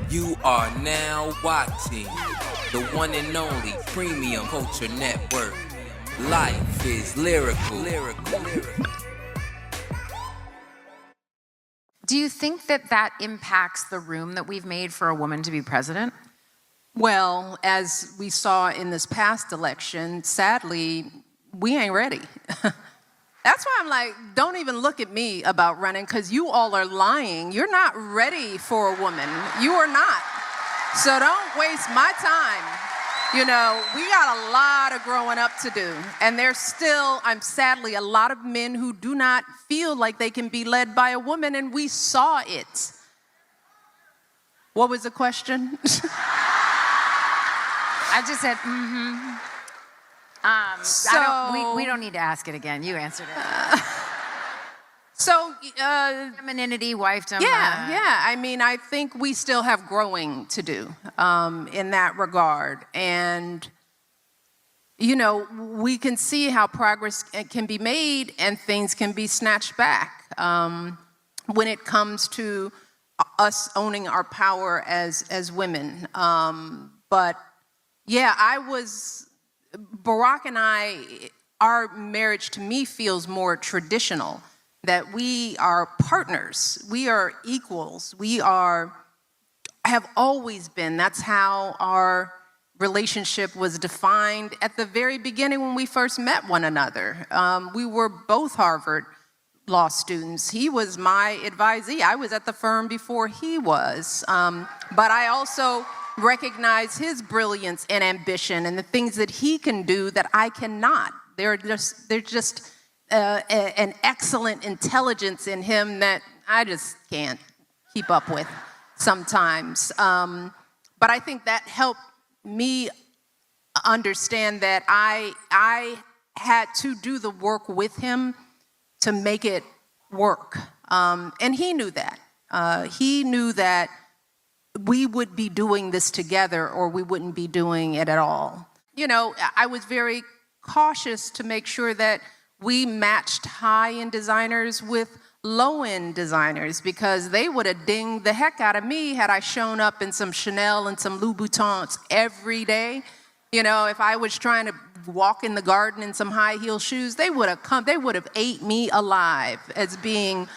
You are now watching the one and only Premium Culture Network. Life is lyrical. Do you think that that impacts the room that we've made for a woman to be president? Well, as we saw in this past election, sadly, we ain't ready. That's why I'm like, don't even look at me about running, because you all are lying. You're not ready for a woman. You are not. So don't waste my time. You know, we got a lot of growing up to do. And there's still, sadly, a lot of men who do not feel like they can be led by a woman, and we saw it. What was the question? I just said, we don't need to ask it again. You answered it. Femininity, wifedom. Yeah. I mean, I think we still have growing to do in that regard. And, you know, we can see how progress can be made and things can be snatched back when it comes to us owning our power as women. But, yeah, Barack and I, our marriage to me feels more traditional, that we are partners, we are equals, have always been. That's how our relationship was defined at the very beginning when we first met one another. We were both Harvard law students. He was my advisee. I was at the firm before he was. But I also recognize his brilliance and ambition and the things that he can do that I cannot. They're just an excellent intelligence in him that I just can't keep up with sometimes. But I think that helped me understand that I had to do the work with him to make it work. And he knew that. He knew that we would be doing this together or we wouldn't be doing it at all. You know, I was very cautious to make sure that we matched high-end designers with low-end designers, because they would have dinged the heck out of me had I shown up in some Chanel and some Louboutins every day. You know, if I was trying to walk in the garden in some high-heel shoes, they would have ate me alive as being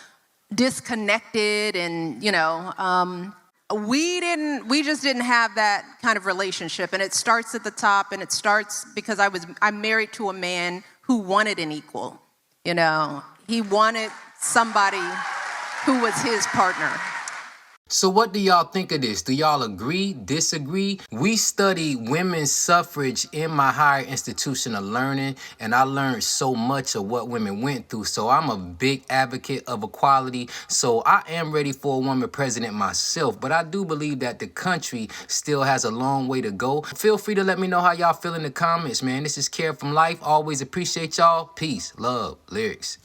disconnected and, you know, we just didn't have that kind of relationship. And it starts at the top, and it starts because I'm married to a man who wanted an equal. You know, he wanted somebody who was his partner. So what do y'all think of this? Do y'all agree, disagree? We studied women's suffrage in my higher institution of learning, and I learned so much of what women went through. So I'm a big advocate of equality. So I am ready for a woman president myself, but I do believe that the country still has a long way to go. Feel free to let me know how y'all feel in the comments, man. This is Care from Life. Always appreciate y'all. Peace, love, lyrics.